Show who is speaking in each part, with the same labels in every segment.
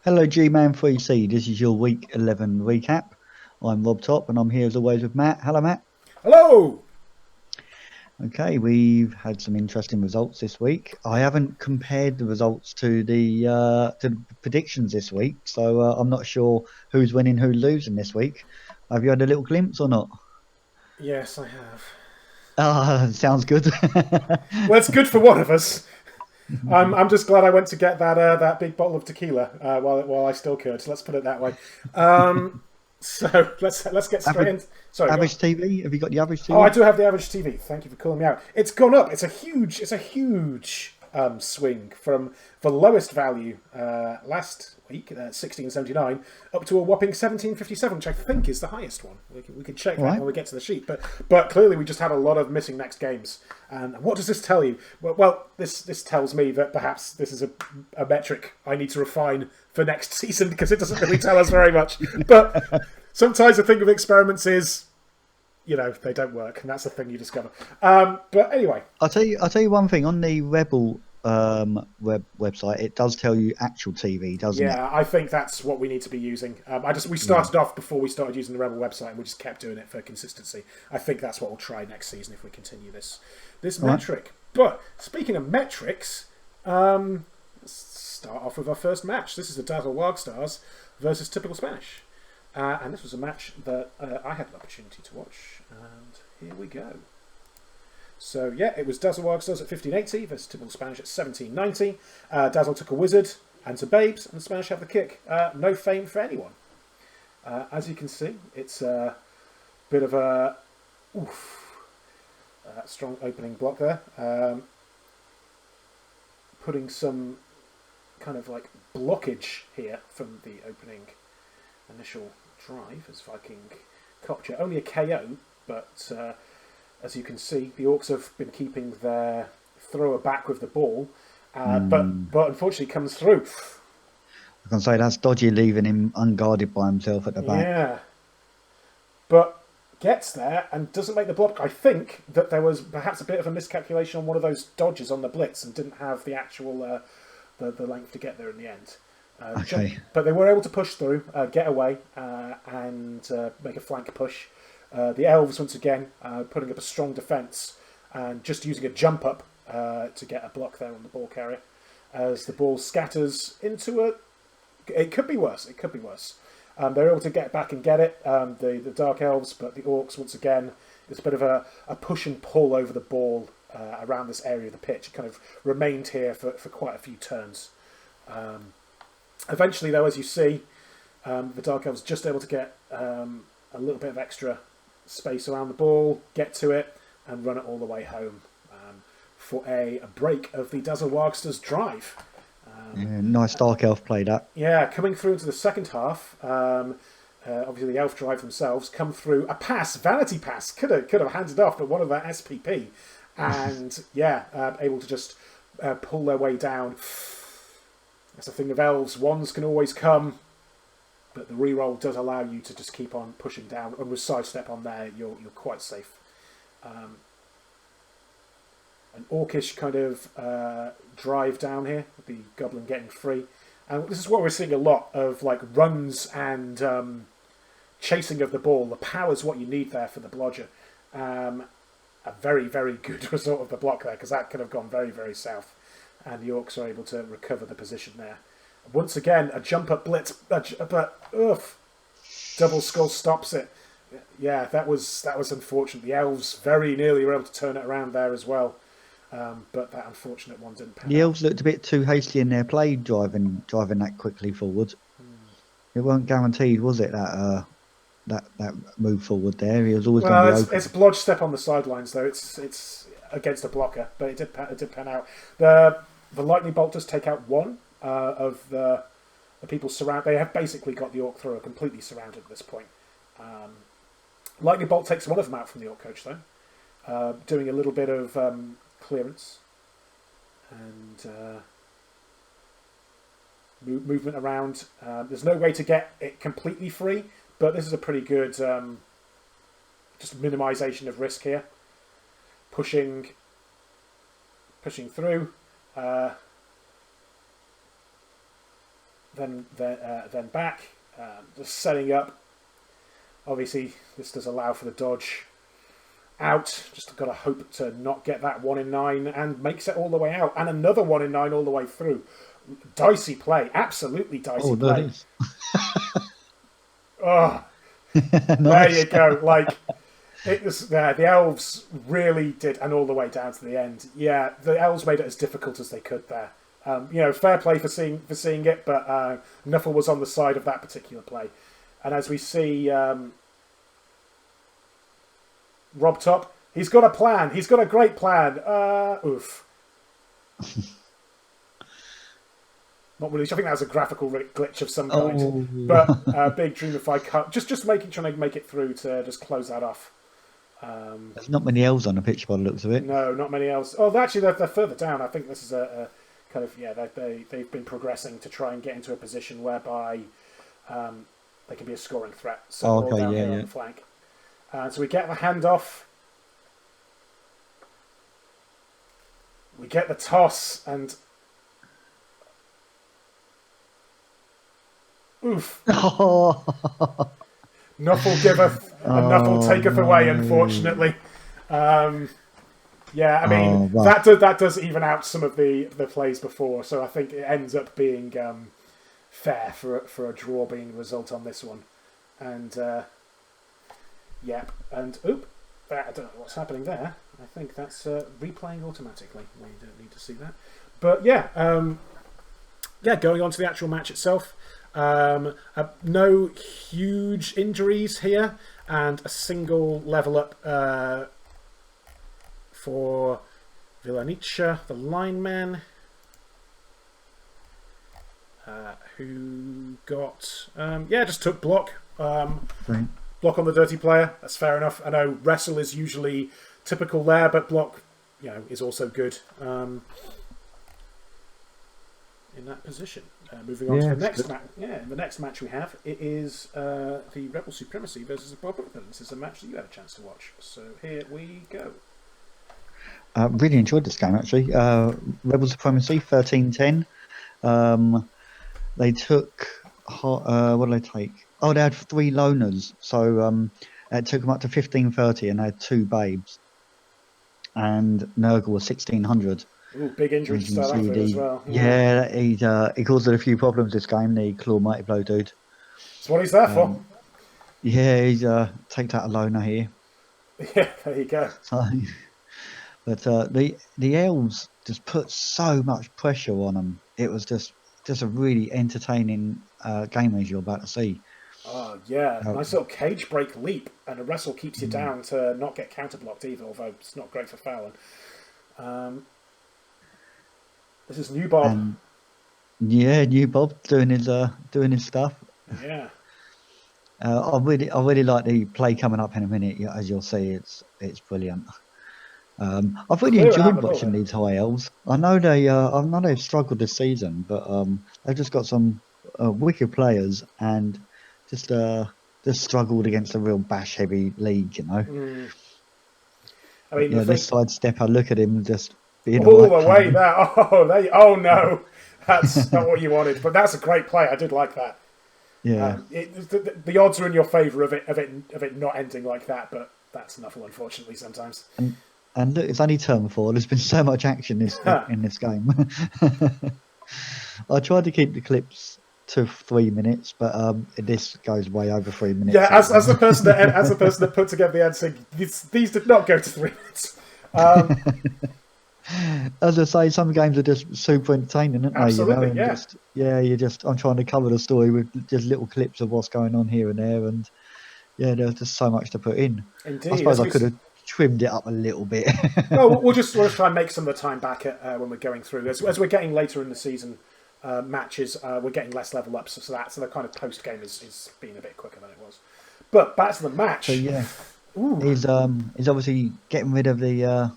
Speaker 1: Hello GMAN 3C, this is your week 11 recap. I'm Rob Top and I'm here as always with Matt. Hello Matt.
Speaker 2: Hello!
Speaker 1: Okay, we've had some interesting results this week. I haven't compared the results to the predictions this week, so I'm not sure who's winning, who's losing this week. Have you had a little glimpse or not?
Speaker 2: Yes, I have.
Speaker 1: Ah, sounds good.
Speaker 2: Well, it's good for one of us. I'm just glad I went to get that big bottle of tequila while I still could. Let's put it that way. Um, so let's get straight
Speaker 1: Average
Speaker 2: in. Sorry, go on.
Speaker 1: average TV? Have you got the average
Speaker 2: Oh, I
Speaker 1: TV?
Speaker 2: do have the average TV. Thank you for calling me out. It's gone up. It's a huge swing from the lowest value last week, 1679, up to a whopping 1757, which I think is the highest one. We can check
Speaker 1: All
Speaker 2: that
Speaker 1: right.
Speaker 2: when we get to the sheet. But clearly we just had a lot of missing next games. And what does this tell you? Well, this tells me that perhaps this is a metric I need to refine for next season because it doesn't really tell us very much. But sometimes the thing with experiments is they don't work, and that's the thing you discover. But anyway,
Speaker 1: I'll tell you one thing on the Rebel website. It does tell you actual TV, doesn't it?
Speaker 2: yeah, I think that's what we need to be using. We
Speaker 1: Yeah.
Speaker 2: started off before we started using the ReBBL website, and we just kept doing it for consistency. I think that's what we'll try next season if we continue this
Speaker 1: All right.
Speaker 2: metric. But speaking of metrics, let's start off with our first match. This is the Dazzle Wildstars versus Typical Spanish. And this was a match that I had an opportunity to watch, and here we go. So yeah, it was Dazzle Wildstars at 1580 versus Typical Spanish at 1790. Dazzle took a wizard and some babes, and the Spanish have the kick. No fame for anyone. As you can see, it's a bit of a strong opening block there. Putting some kind of like blockage here from the opening initial drive as Viking capture. Only a KO, but as you can see, the Orcs have been keeping their thrower back with the ball, but unfortunately comes through.
Speaker 1: I can say that's dodgy leaving him unguarded by himself at the back.
Speaker 2: Yeah, but gets there and doesn't make the block. I think that there was perhaps a bit of a miscalculation on one of those dodges on the blitz and didn't have the actual the length to get there in the end.
Speaker 1: Okay.
Speaker 2: But they were able to push through, get away, and make a flank push. The elves once again putting up a strong defence and just using a jump up to get a block there on the ball carrier as the ball scatters into a. It could be worse. It could be worse. They're able to get back and get it. The dark elves, but the orcs once again. It's a bit of a push and pull over the ball around this area of the pitch. It kind of remained here for quite a few turns. Eventually, though, as you see, the Dark Elves just able to get a little bit of extra space around the ball, get to it, and run it all the way home for a break of the Dazzle Wagster's drive.
Speaker 1: Yeah, nice dark elf play that.
Speaker 2: Yeah, coming through into the second half, obviously the Elf drive themselves come through a pass, vanity pass, could have handed off, but one of that SPP, and yeah, able to just pull their way down. That's the thing of elves. Wands can always come, but the reroll does allow you to just keep on pushing down. And with sidestep on there, you're quite safe. An orcish kind of drive down here with the goblin getting free, and this is what we're seeing a lot of, like runs and chasing of the ball. The power is what you need there for the blodger. A very very good result of the block there because that could have gone very very south. And the Orcs are able to recover the position there. Once again, a jump up blitz, but double skull stops it. Yeah, that was unfortunate. The elves very nearly were able to turn it around there as well, but that unfortunate one didn't pan
Speaker 1: The
Speaker 2: out.
Speaker 1: elves looked a bit too hasty in their play, driving that quickly forward. It weren't guaranteed, was it? That move forward there. He was always going to
Speaker 2: Well,
Speaker 1: be
Speaker 2: it's
Speaker 1: open.
Speaker 2: blodge step on the sidelines though. It's against a blocker, but it did pan out. The lightning bolt does take out one of the people surround. They have basically got the orc thrower completely surrounded at this point. Lightning bolt takes one of them out from the orc coach though, doing a little bit of clearance and movement around. There's no way to get it completely free, but this is a pretty good just minimisation of risk here. Pushing through. then back, just setting up. Obviously, this does allow for the dodge out. Just got to hope to not get that 1 in 9, and makes it all the way out, and another 1 in 9 all the way through. Dicey play, absolutely dicey
Speaker 1: there
Speaker 2: play.
Speaker 1: it is.
Speaker 2: Oh,
Speaker 1: Nice.
Speaker 2: there you go. Like it was there. The elves really did, and all the way down to the end. Yeah, the elves made it as difficult as they could there. Fair play for seeing it, but Nuffle was on the side of that particular play. And as we see, Rob Top, he's got a plan. He's got a great plan. Oof. Not really. I think that was a graphical glitch of some kind.
Speaker 1: Oh.
Speaker 2: But Big Dreamify cut. Just trying to make it through to just close that off.
Speaker 1: There's not many elves on the pitch by the looks of it.
Speaker 2: No, not many elves. Oh, actually, they're further down. I think this is a kind of they've been progressing to try and get into a position whereby they can be a scoring threat. So all down here on the flank. So we get the handoff. We get the toss, and oof. Nuffle giveth and Nuffle taketh away, unfortunately. That does even out some of the plays before, so I think it ends up being fair for a draw being the result on this one. And I don't know what's happening there. I think that's replaying automatically. We don't need to see that. But going on to the actual match itself. No huge injuries here, and a single level up for Villanica, the lineman, who got just took block. Block on the dirty player. That's fair enough. I know wrestle is usually typical there, but block, is also good in that position. Moving on to the next match. Yeah, the next match we have, it is the Rebel Supremacy versus the Bob Brooklyn. This is a match that you had a chance to watch. So here we go.
Speaker 1: Really enjoyed this game actually. Rebel Supremacy 13-10. They took what did they take? Oh, they had 3 loners, so it took them up to 15-30, and they had 2 babes. And Nurgle was 1600.
Speaker 2: Ooh, big injury to start off with as well.
Speaker 1: He caused a few problems this game, the Claw Mighty Blow dude.
Speaker 2: That's what he's there for.
Speaker 1: Yeah, he's takes out a loner here.
Speaker 2: Yeah, there you go.
Speaker 1: So, but the elves just put so much pressure on them. It was just a really entertaining game, as you're about to see.
Speaker 2: Oh yeah, nice little cage break leap, and a wrestle keeps you down to not get counter blocked either, although it's not great for fouling. This is New Bob.
Speaker 1: New Bob doing his stuff.
Speaker 2: Yeah.
Speaker 1: I really like the play coming up in a minute. As you'll see, it's brilliant. I've really enjoyed watching these high elves. I know they've struggled this season, but they've just got some wicked players, and just struggled against a real bash heavy league, I mean, this sidestep, I look at him just being
Speaker 2: all the way there. Oh no, that's not what you wanted. But that's a great play. I did like that.
Speaker 1: Yeah.
Speaker 2: The odds are in your favour of it not ending like that, but that's enough, unfortunately, sometimes.
Speaker 1: And look, it's only turn 4. There's been so much action in this game. I tried to keep the clips to 3 minutes, but this goes way over 3 minutes.
Speaker 2: Yeah, as the person that put together the ad saying these did not go to 3 minutes.
Speaker 1: As I say, some games are just super entertaining, aren't they?
Speaker 2: Absolutely,
Speaker 1: I'm trying to cover the story with just little clips of what's going on here and there, and there's just so much to put in.
Speaker 2: Indeed.
Speaker 1: I suppose I could have trimmed it up a little bit.
Speaker 2: No, we'll just try and make some of the time back when we're going through this. As we're getting later in the season matches, we're getting less level ups, so the kind of post game is being a bit quicker than it was. But back to the match.
Speaker 1: So he's obviously getting rid of the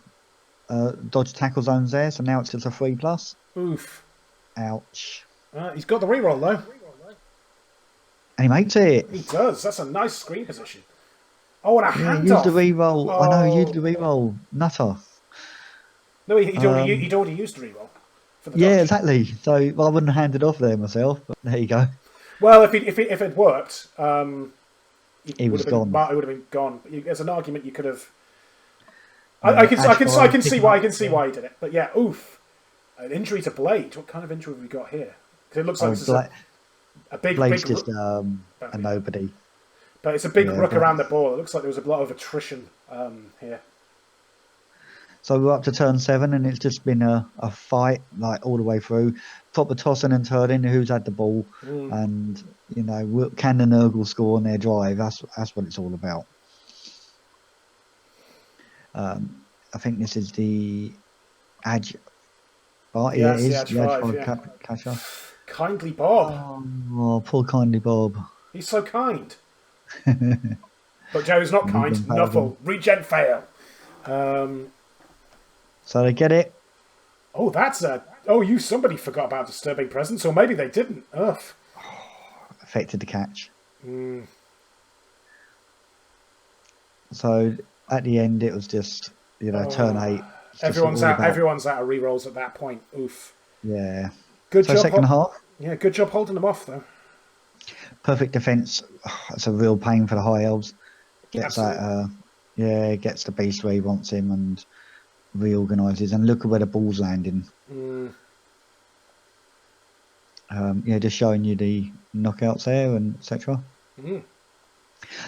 Speaker 1: dodge tackle zones there, so now it's just a 3+.
Speaker 2: Oof.
Speaker 1: Ouch.
Speaker 2: He's got the reroll though.
Speaker 1: And he makes it.
Speaker 2: He does. That's a nice screen position. Oh, and a handoff.
Speaker 1: Use the reroll. I know, use the reroll. Nutter.
Speaker 2: No, he'd already used the reroll for the
Speaker 1: Yeah,
Speaker 2: dodge.
Speaker 1: exactly. So well, I wouldn't have handed off there myself, but there you go.
Speaker 2: Well, if it worked, it
Speaker 1: He
Speaker 2: would
Speaker 1: was
Speaker 2: have been
Speaker 1: gone.
Speaker 2: it would have been gone. But there's an argument you could have.
Speaker 1: Yeah,
Speaker 2: I
Speaker 1: Ashfire
Speaker 2: can see
Speaker 1: picking
Speaker 2: why
Speaker 1: up.
Speaker 2: he did it. But yeah, oof, an injury to Blade. What kind of injury have we got here? Because it looks like
Speaker 1: Oh,
Speaker 2: this is a
Speaker 1: Blade's
Speaker 2: big
Speaker 1: just a
Speaker 2: yeah,
Speaker 1: nobody.
Speaker 2: but it's a big
Speaker 1: Yeah,
Speaker 2: rook
Speaker 1: Blade.
Speaker 2: around the ball. It looks like there was a lot of attrition here.
Speaker 1: So we're up to turn 7, and it's just been a fight like all the way through. Proper tossing and turning. Who's had the ball,
Speaker 2: Mm.
Speaker 1: and can the Nurgle score on their drive? That's what it's all about. I think this is the Edge. Oh, yeah, it
Speaker 2: Yes, the
Speaker 1: is
Speaker 2: edge
Speaker 1: the Edge
Speaker 2: five.
Speaker 1: 5
Speaker 2: Yeah,
Speaker 1: catcher.
Speaker 2: kindly Bob.
Speaker 1: Oh, poor kindly Bob.
Speaker 2: He's so kind. But Joe's not kind.
Speaker 1: Regen Paladin.
Speaker 2: Nuffle. Regen fail.
Speaker 1: So they get it.
Speaker 2: Oh, that's a. Oh, somebody forgot about disturbing presence, or maybe they didn't. Ugh.
Speaker 1: Affected the catch. So at the end, it was just turn 8. It's just
Speaker 2: Everyone's
Speaker 1: all
Speaker 2: out.
Speaker 1: about,
Speaker 2: Everyone's out of rerolls at that point. Oof.
Speaker 1: yeah.
Speaker 2: Good
Speaker 1: So
Speaker 2: job.
Speaker 1: second half,
Speaker 2: Yeah, good job holding them off though.
Speaker 1: perfect defense. It's a real pain for the high elves. Gets
Speaker 2: Absolutely.
Speaker 1: that. Gets the beast where he wants him and reorganises. And look at where the ball's landing. Just showing you the knockouts there and etc.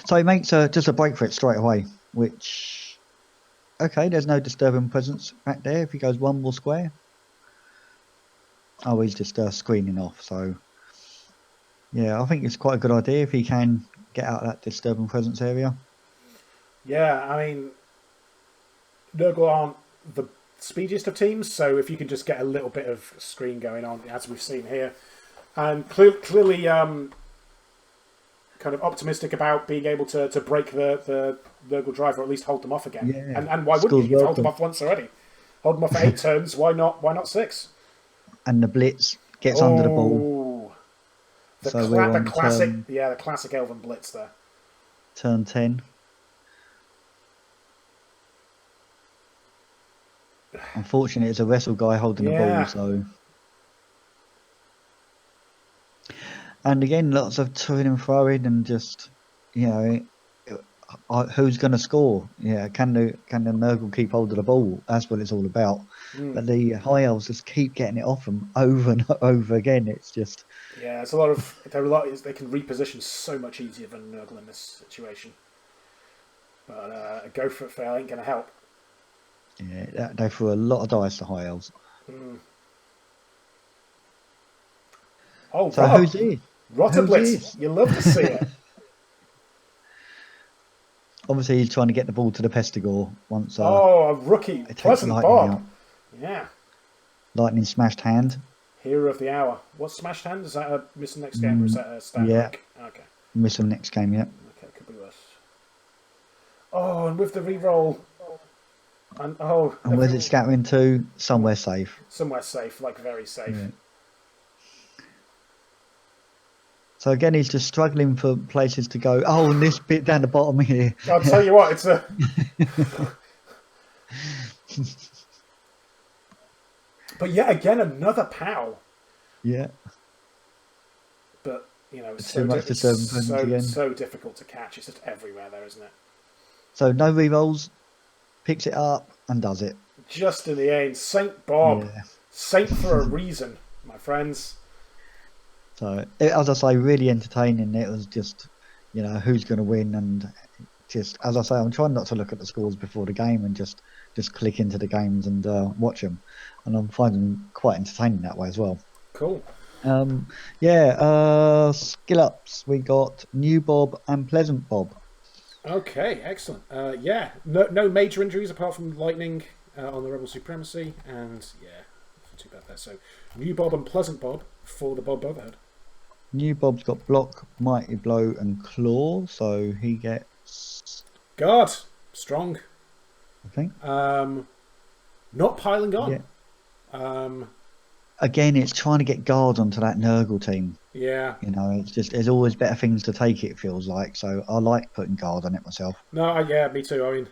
Speaker 1: So he makes just a break for it straight away, which, okay, there's no disturbing presence back there. If he goes one more square, he's just screening off. So yeah, I think it's quite a good idea if he can get out of that disturbing presence area.
Speaker 2: Yeah, I mean, Nurgle aren't the speediest of teams, so if you can just get a little bit of screen going on, as we've seen here, and clearly kind of optimistic about being able to break the Nurgle drive, or at least hold them off again.
Speaker 1: Yeah,
Speaker 2: And why wouldn't you?
Speaker 1: Skull's
Speaker 2: You've held them
Speaker 1: welcome.
Speaker 2: off once already. Hold them off for 8 turns. Why not? Why not 6?
Speaker 1: And the blitz gets under the ball.
Speaker 2: Oh,
Speaker 1: So we're on
Speaker 2: classic, the classic Elven Blitz there.
Speaker 1: turn 10. Unfortunately, it's a wrestle guy holding the ball. So, and again, lots of toing and throwing, and just who's going to score? Yeah, can the Nurgle keep hold of the ball? That's what it's all about. But the high elves just keep getting it off them over and over again. It's just
Speaker 2: it's a lot of they can reposition so much easier than Nurgle in this situation. But a go for it fail ain't going to help.
Speaker 1: Yeah, they threw a lot of dice to high elves.
Speaker 2: Oh,
Speaker 1: so
Speaker 2: Rob,
Speaker 1: who's this?
Speaker 2: Rotterblitz, you love to see it.
Speaker 1: Obviously, he's trying to get the ball to the Pestigore once.
Speaker 2: A rookie,
Speaker 1: It takes
Speaker 2: Pleasant
Speaker 1: lightning
Speaker 2: Bob.
Speaker 1: out.
Speaker 2: Yeah.
Speaker 1: Lightning smashed hand.
Speaker 2: Hero of the hour. What's smashed hand? Is that a missing next game or is that a stand break? Okay.
Speaker 1: Missing next game, yeah.
Speaker 2: Okay, could be worse. Oh, and with the re-roll. And
Speaker 1: where's it scattering to? Somewhere safe.
Speaker 2: Somewhere safe, like very safe.
Speaker 1: Yeah. So again, he's just struggling for places to go. Oh, and this bit down the bottom here.
Speaker 2: I'll tell you what, it's a... But yet again, another POW.
Speaker 1: Yeah.
Speaker 2: But, it's
Speaker 1: too much disturbing presence again.
Speaker 2: So difficult to catch. It's just everywhere there, isn't it?
Speaker 1: So no re-rolls, picks it up and does it.
Speaker 2: Just in the end, Saint Bob.
Speaker 1: Yeah.
Speaker 2: Saint for a reason, my friends.
Speaker 1: So, as I say, really entertaining. It was just, who's going to win, and just, as I say, I'm trying not to look at the scores before the game and just click into the games and watch them, and I'm finding them quite entertaining that way as well.
Speaker 2: Cool.
Speaker 1: Skill ups. We got New Bob and Pleasant Bob.
Speaker 2: Okay, excellent. No major injuries apart from lightning on the Rebel Supremacy, and not too bad there. So, New Bob and Pleasant Bob for the Bob Brotherhood.
Speaker 1: New Bob's got Block, Mighty Blow, and Claw, so he gets
Speaker 2: Guard, strong.
Speaker 1: I think.
Speaker 2: Not piling on.
Speaker 1: Yeah. Again, it's trying to get guard onto that Nurgle team.
Speaker 2: Yeah.
Speaker 1: It's just there's always better things to take. It feels like, so I like putting guard on it myself.
Speaker 2: No, me too. I mean,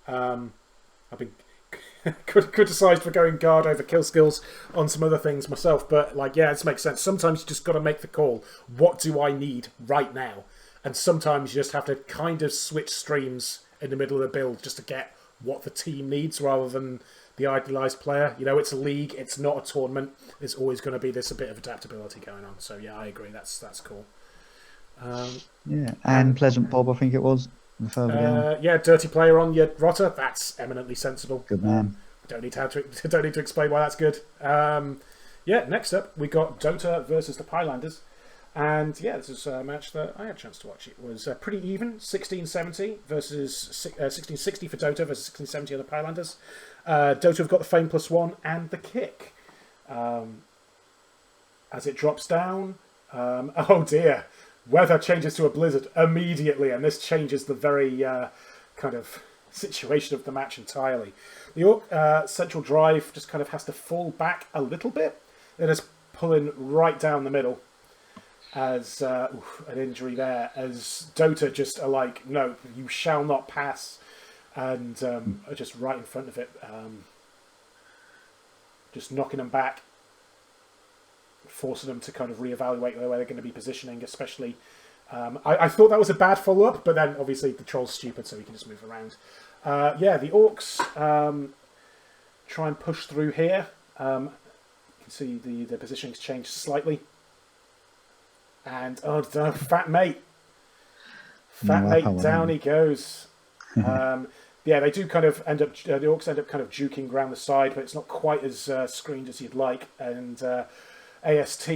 Speaker 2: I've been criticised for going guard over kill skills on some other things myself, but like, yeah, this makes sense. Sometimes you just got to make the call. What do I need right now? And sometimes you just have to kind of switch streams in the middle of the build just to get what the team needs rather than the idealised player. You know, it's a league, it's not a tournament. There's always going to be this a bit of adaptability going on. So yeah, I agree. That's cool.
Speaker 1: Yeah, and Pleasant Bob, I think it was. Further down.
Speaker 2: Yeah, dirty player on your rotter. That's eminently sensible.
Speaker 1: Good man.
Speaker 2: Don't need to explain why that's good. Yeah, next up we got Dota versus the Pylanders. And yeah, this is a match that I had a chance to watch. It was pretty even, 1670 versus 1660 for Dota versus 1670 on the Pylanders. Dota have got the Fame +1 and the kick. As it drops down, oh dear, weather changes to a blizzard immediately, and this changes the very kind of situation of the match entirely. The Orc central drive just kind of has to fall back a little bit. It is pulling right down the middle. As an injury there, as Dota just are like, no, you shall not pass, and are just right in front of it, just knocking them back, forcing them to kind of reevaluate where they're going to be positioning, especially. I thought that was a bad follow-up, but then obviously the troll's stupid, so he can just move around. Yeah, the Orcs try and push through here. You can see the positioning's changed slightly. And oh, fat mate down he goes. Yeah, they do kind of end up. The Orcs end up kind of juking around the side, but it's not quite as screened as you'd like. And AST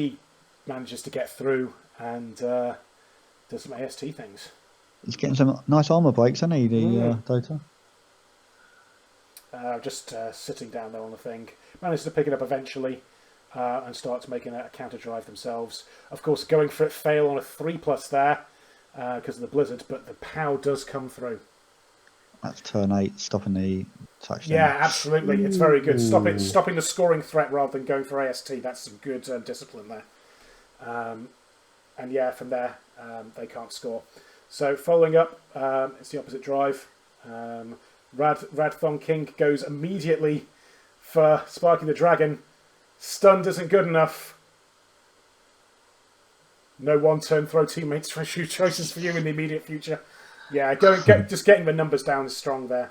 Speaker 2: manages to get through and does some AST things.
Speaker 1: He's getting some nice armor breaks, isn't he? The Dota.
Speaker 2: Just sitting down there on the thing, manages to pick it up eventually. And starts making a counter drive themselves. Of course, going for it, fail on a 3+ there because of the blizzard, but the POW does come through.
Speaker 1: That's turn 8, stopping the touchdown.
Speaker 2: Yeah, absolutely. It's very good. Stopping the scoring threat rather than going for AST. That's some good discipline there. And yeah, from there, they can't score. So following up, it's the opposite drive. Radthong King goes immediately for Sparking the Dragon. Stunned isn't good enough. No one-turn throw teammates for choices for you in the immediate future. Yeah, just getting the numbers down is strong there.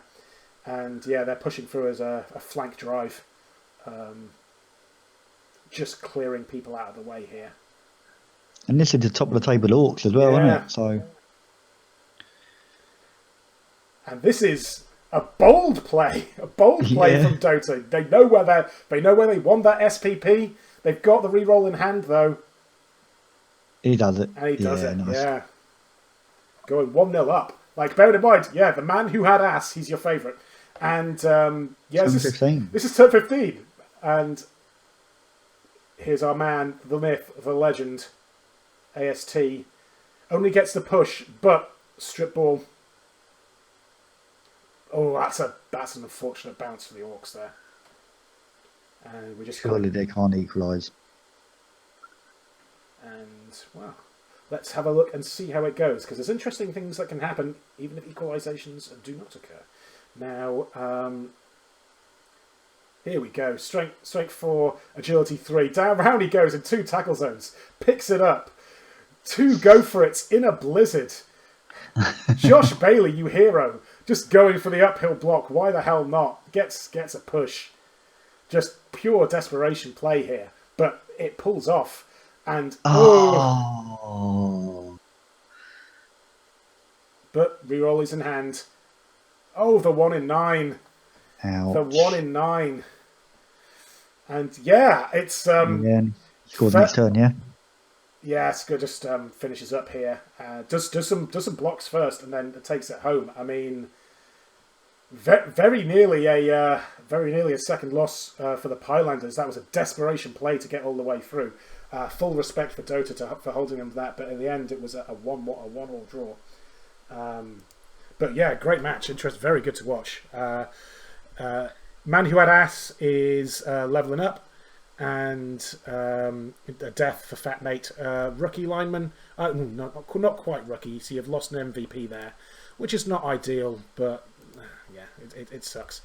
Speaker 2: And yeah, they're pushing through as a flank drive. Just clearing people out of the way here.
Speaker 1: And this is the top of the table Orcs as well, isn't it? So. And
Speaker 2: this is a bold play from Dota. They know where they won that SPP. They've got the reroll in hand though.
Speaker 1: He does it.
Speaker 2: And he does it. Nice. Yeah. Going 1-0 up. Like, bear in mind, yeah, the man who had ass, he's your favourite. And yeah, this is turn 15. And here's our man, the myth, the legend, AST. Only gets the push, but strip ball. Oh, that's an unfortunate bounce for the Orcs there. And we just
Speaker 1: surely they can't equalise.
Speaker 2: And well, let's have a look and see how it goes, because there's interesting things that can happen even if equalisations do not occur. Now, here we go. Strength 4, agility 3. Down round he goes in 2 tackle zones. Picks it up. 2 go for it in a blizzard. Josh Bailey, you hero. Just going for the uphill block. Why the hell not? Gets a push. Just pure desperation play here. But it pulls off. And but reroll is in hand. Oh, the 1 in 9.
Speaker 1: Ouch.
Speaker 2: The 1 in 9. And yeah, it's
Speaker 1: scored next turn, yeah.
Speaker 2: Yeah, it's good. Just finishes up here. Does some blocks first, and then takes it home. I mean, very nearly a second loss for the Pylanders. That was a desperation play to get all the way through. Full respect for Dota for holding them that, but in the end it was a 1-1 draw. But yeah, great match. Very good to watch. Man who had ass is leveling up. And a death for Fat Mate. Rookie lineman. Not quite rookie. So you've lost an MVP there, which is not ideal, but yeah, it sucks.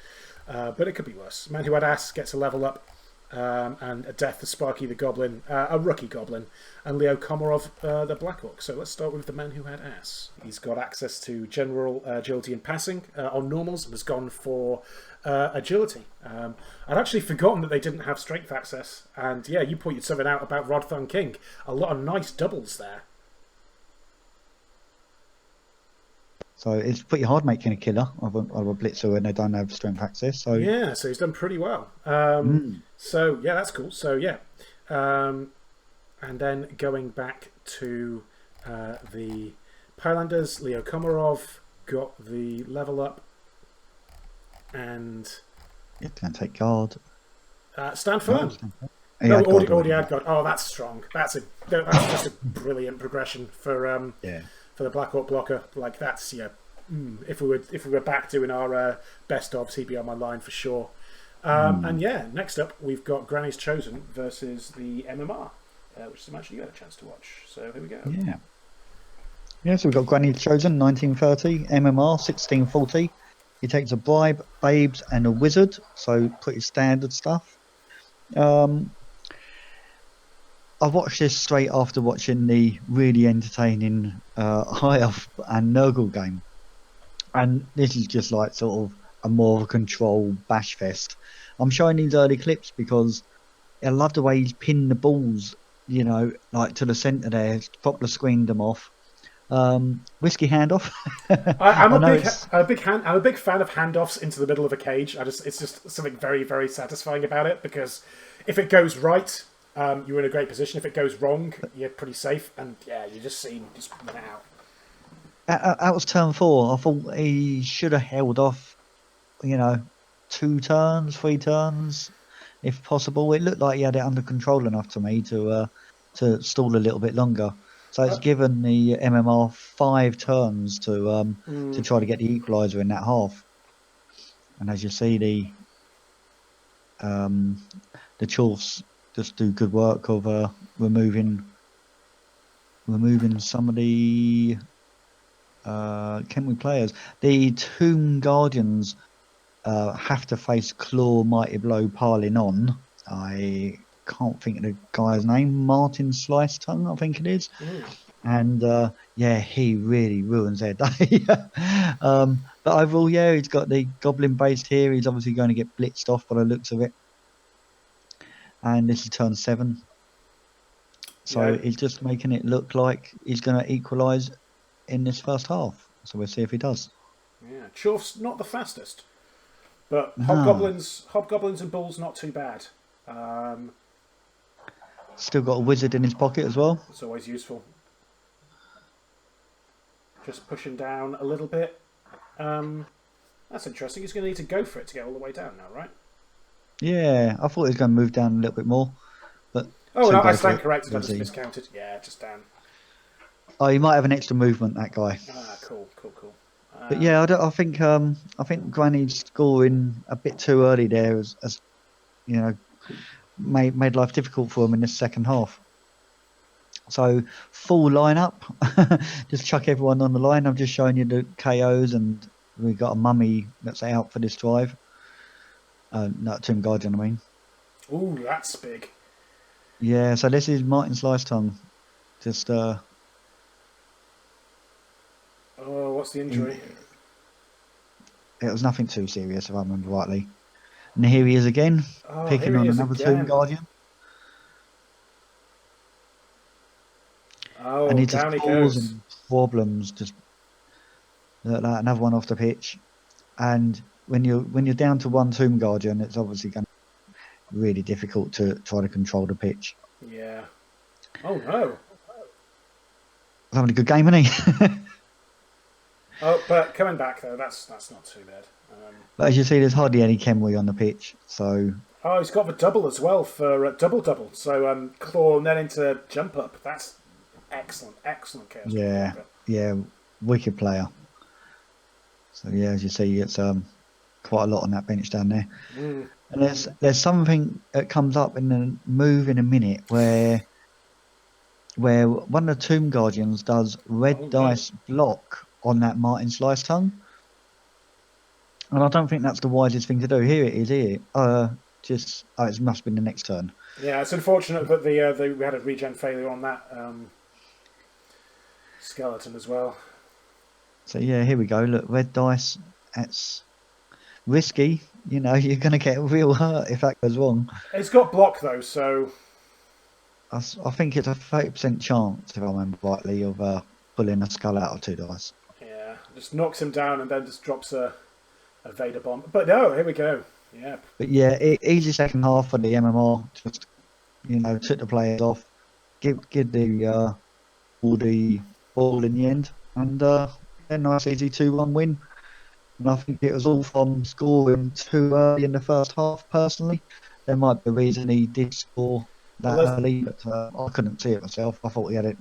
Speaker 2: but it could be worse. Man Who Had Ass gets a level up, and a death for Sparky the Goblin, a rookie Goblin, and Leo Komarov the Black Orc. So let's start with the Man Who Had Ass. He's got access to general agility and passing on normals, and has gone for agility. I'd actually forgotten that they didn't have strength access, and yeah, you pointed something out about Rod Thun King. A lot of nice doubles there.
Speaker 1: So it's pretty hard making a killer of a blitzer when they don't have strength access. So
Speaker 2: yeah, so he's done pretty well. So yeah, that's cool. So yeah, and then going back to the Pylanders, Leo Komarov got the level up, and
Speaker 1: yeah, can take guard.
Speaker 2: stand firm.
Speaker 1: No,
Speaker 2: already had guard. Oh, that's strong. That's just a brilliant progression for for the Black Orc blocker. Like that's if we were back doing our best ofs, he'd be on my line for sure. And yeah, next up we've got Granny's Chosen versus the MMR, which is a match you had a chance to watch. So here we go.
Speaker 1: Yeah. So we've got Granny's Chosen 1930, MMR 1640. He takes a bribe, babes, and a wizard. So pretty standard stuff. I watched this straight after watching the really entertaining High Off and Nurgle game, and this is just like sort of a more of a control bash fest. I'm showing these early clips because I love the way he's pinned the balls, like to the centre there, properly screened them off. Risky handoff.
Speaker 2: I'm a big fan of handoffs into the middle of a cage. It's just something very, very satisfying about it, because if it goes right, you're in a great position. If it goes wrong, you're pretty safe, and yeah, you just see him just run out.
Speaker 1: That was turn 4. I thought he should have held off, 2 turns, 3 turns, if possible. It looked like he had it under control enough to me to stall a little bit longer. So it's given the MMR 5 turns to try to get the equaliser in that half. And as you see, the Chorfs just do good work of removing some of the Kenway players. The Tomb Guardians have to face Claw, Mighty Blow, piling on. I can't think of the guy's name. Martin Slice Tongue, I think it is. And yeah, he really ruins their day. But overall, yeah, he's got the Goblin based here. He's obviously going to get blitzed off by the looks of it. And this is turn 7. So he's just making it look like he's going to equalise in this first half. So we'll see if he does.
Speaker 2: Yeah, Chorf's not the fastest, but Hobgoblins and Bulls not too bad.
Speaker 1: Still got a wizard in his pocket as well.
Speaker 2: It's always useful. Just pushing down a little bit. That's interesting. He's going to need to go for it to get all the way down now, right?
Speaker 1: Yeah, I thought he was going to move down a little bit more, but
Speaker 2: no, I stand corrected. I just miscounted. Yeah, just down.
Speaker 1: Oh, he might have an extra movement, that guy.
Speaker 2: Cool.
Speaker 1: But yeah, I think Granny's scoring a bit too early there, as made life difficult for him in this second half. So full lineup, just chuck everyone on the line. I'm just showing you the KOs, and we've got a mummy that's out for this drive. Not Tomb Guardian, I mean.
Speaker 2: Ooh, that's big.
Speaker 1: Yeah, so this is Martin Slice Tongue. Just
Speaker 2: what's the injury?
Speaker 1: It was nothing too serious, if I remember rightly. And here he is again, picking on another Tomb Guardian.
Speaker 2: Oh,
Speaker 1: and he just causing problems. Just like that, another one off the pitch. And when you're down to 1 Tomb Guardian, it's obviously going to be really difficult to try to control the pitch.
Speaker 2: Yeah. Oh no.
Speaker 1: He's having a good game, isn't he?
Speaker 2: Oh, but coming back though, that's not too bad.
Speaker 1: But as you see, there's hardly any Kenway on the pitch, so.
Speaker 2: Oh, he's got the double as well for double. So claw and then into jump up. That's excellent chaos.
Speaker 1: Yeah, wicked player. So yeah, as you see, it's quite a lot on that bench down there. And there's something that comes up in the move in a minute where one of the Tomb Guardians does red dice block on that Martin Slice Tongue. And I don't think that's the wisest thing to do. Here it is. Here, it must have been the next turn.
Speaker 2: Yeah, it's unfortunate that we had a regen failure on that skeleton as well.
Speaker 1: So yeah, here we go. Look, red dice. That's risky. You know, you're going to get real hurt if that goes wrong.
Speaker 2: It's got block though, so
Speaker 1: I think it's a 30% chance, if I remember rightly, of pulling a skull out of 2 dice.
Speaker 2: yeah, just knocks him down and then just drops a Vader bomb. But no, here we go. Yeah,
Speaker 1: But yeah, easy second half for the MMR. Just took the players off, give the all the ball in the end, and a nice easy 2-1 win. And I think it was all from scoring too early in the first half. Personally, there might be a reason he did score that early, but I couldn't see it myself. I thought he had it,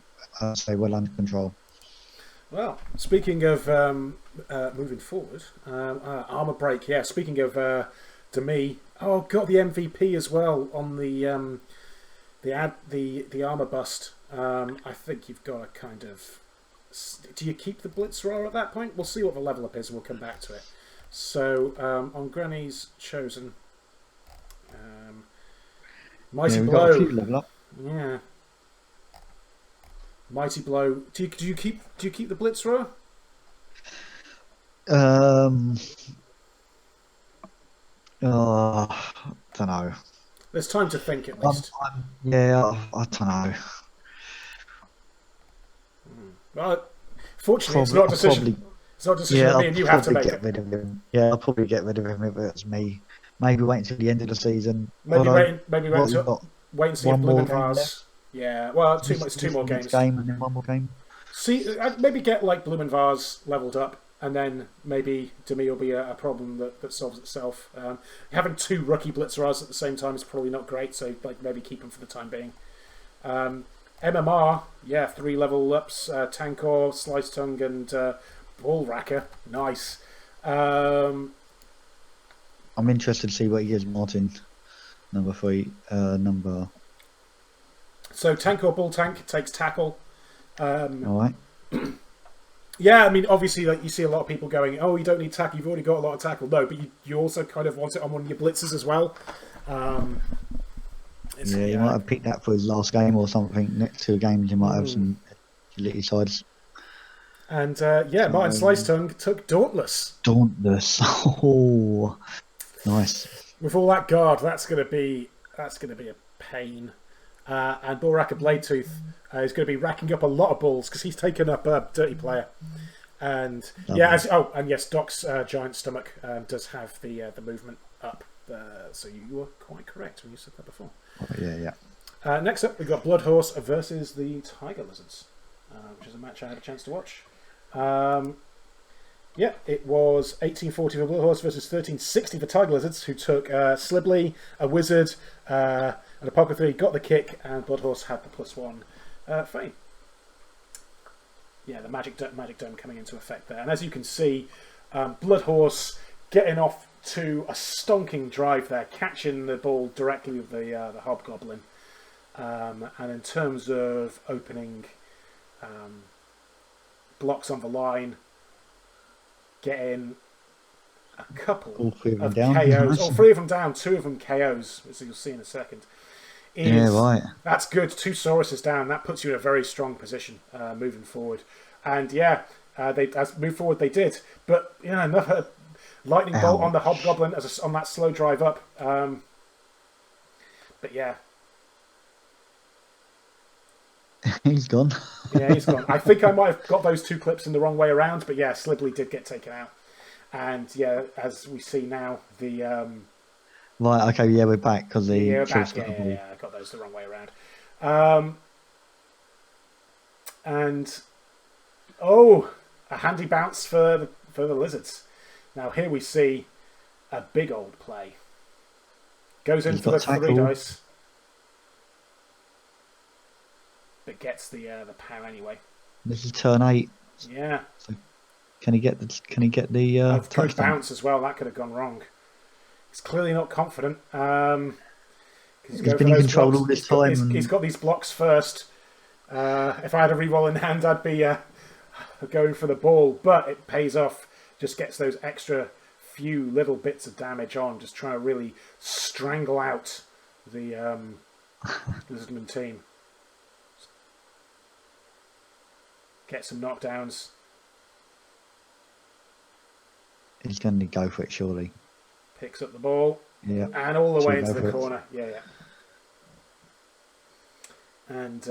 Speaker 1: well under control.
Speaker 2: Well, speaking of moving forward, armor break. Yeah, speaking of Demi, got the MVP as well on the armor bust. I think you've got a kind of. Do you keep the Blitzer at that point? We'll see what the level up is, and we'll come back to it. So on Granny's chosen, Mighty Blow.
Speaker 1: Got a few level up.
Speaker 2: Yeah. Mighty Blow. Do you keep the Blitzer?
Speaker 1: Don't know.
Speaker 2: There's time to think at least.
Speaker 1: I don't know.
Speaker 2: Well, fortunately, it's not a decision. It's not a decision me and you have to make.
Speaker 1: Rid of him. Yeah, I'll probably get rid of him if it's me. Maybe wait until the end of the season.
Speaker 2: Maybe wait and see if Bloom and Vase. Yeah, well, two more games.
Speaker 1: Game and then one more game.
Speaker 2: See, maybe get like Bloom and Vase leveled up, and then maybe Demi will be a problem that solves itself. Having 2 rookie Blitzers at the same time is probably not great, so like maybe keep them for the time being. MMR, 3 level ups, Tankor, Slice Tongue, and Ball Racker. Nice.
Speaker 1: I'm interested to see what he gives Martin. Number 3.
Speaker 2: So Tankor Bull Tank takes tackle.
Speaker 1: All right.
Speaker 2: Yeah, I mean, obviously, like you see a lot of people going, "Oh, you don't need tackle. You've already got a lot of tackle." No, but you also kind of want it on one of your blitzers as well.
Speaker 1: You might have picked that for his last game or something. Next 2 games, you might have some agility sides.
Speaker 2: And Martin Slice Tongue took Dauntless.
Speaker 1: Dauntless. Oh, nice.
Speaker 2: With all that guard, that's going to be a pain. And Bullracker Bladetooth is going to be racking up a lot of balls because he's taken up a Dirty Player. And yes, Doc's giant stomach does have the movement up. So you were quite correct when you said that before.
Speaker 1: Oh, yeah.
Speaker 2: Next up, we've got Blood Horse versus the Tiger Lizards, which is a match I had a chance to watch. It was 1840 for Blood Horse versus 1360 for Tiger Lizards, who took Slibley, a Wizard, and a Poker 3, got the kick, and Blood Horse had the +1 fame. Yeah, the Magic Dome coming into effect there. And as you can see, Blood Horse getting off to a stonking drive there, catching the ball directly with the Hobgoblin. And in terms of opening blocks on the line, getting a couple of KOs. All 3 of them down, 2 of them KOs, as you'll see in a second. That's good. 2 Sauruses down. That puts you in a very strong position moving forward. And as move forward they did. But another lightning bolt on the Hobgoblin on that slow drive up. But yeah.
Speaker 1: He's gone.
Speaker 2: Yeah, he's gone. I think I might have got those 2 clips in the wrong way around, but yeah, Slibley did get taken out. And yeah, as we see now, the
Speaker 1: right, okay, yeah, we're back because the
Speaker 2: we're back. Yeah, I got those the wrong way around. And a handy bounce for the Lizards. Now here we see a big old play. Goes in for the 3 dice, but gets the power anyway.
Speaker 1: This is turn 8.
Speaker 2: Yeah.
Speaker 1: So can he get the
Speaker 2: good bounce as well? That could have gone wrong. He's clearly not confident.
Speaker 1: He's been in control all this time.
Speaker 2: He's got these blocks first. If I had a reroll in hand, I'd be going for the ball, but it pays off. Just gets those extra few little bits of damage on, just trying to really strangle out the Lizardman team. Get some knockdowns.
Speaker 1: He's going to go for it, surely.
Speaker 2: Picks up the ball.
Speaker 1: Yeah.
Speaker 2: And all the
Speaker 1: Should
Speaker 2: way
Speaker 1: go
Speaker 2: into the
Speaker 1: for it.
Speaker 2: corner. Yeah. And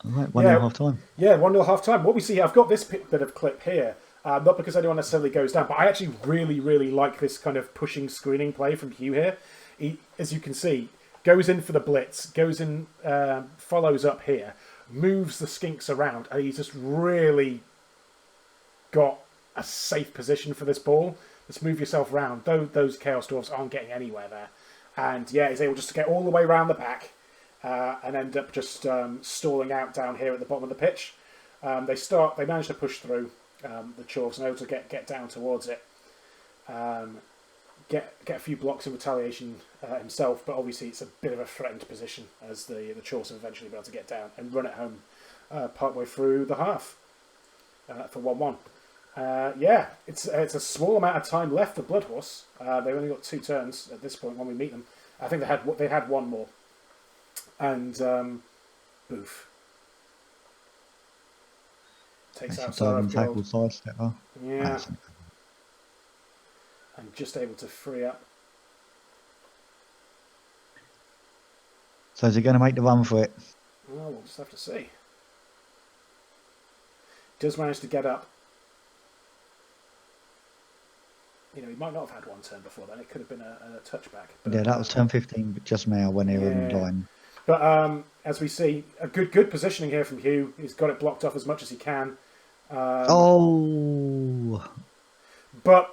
Speaker 1: All right, 1-0 half time.
Speaker 2: yeah, 1-0 half time. What we see, I've got this bit of clip here, not because anyone necessarily goes down, but I actually really, really like this kind of pushing screening play from Hugh here. He, as you can see, goes in for the blitz, goes in, follows up here, moves the skinks around, and he's just really got a safe position for this ball. Let's move yourself around. Those Chaos Dwarfs aren't getting anywhere there. And yeah, he's able just to get all the way around the back and end up just stalling out down here at the bottom of the pitch. They manage to push through the Chorfs and able to get down towards it. Get a few blocks in retaliation himself, but obviously it's a bit of a threatened position as the Chorfs have eventually been able to get down and run it home partway through the half for 1-1. Yeah, it's a small amount of time left for Bloodhorse. They've only got 2 turns at this point when we meet them. I think they had one more. And Boof takes out Star of Gold. Yeah, and just able to free up.
Speaker 1: So is he going to make the run for it?
Speaker 2: Well, we'll just have to see. Does manage to get up. He might not have had one turn before then. It could have been a touchback. But,
Speaker 1: yeah, that was turn 15 just now when they were in the line.
Speaker 2: But as we see, a good positioning here from Hugh. He's got it blocked off as much as he can.
Speaker 1: But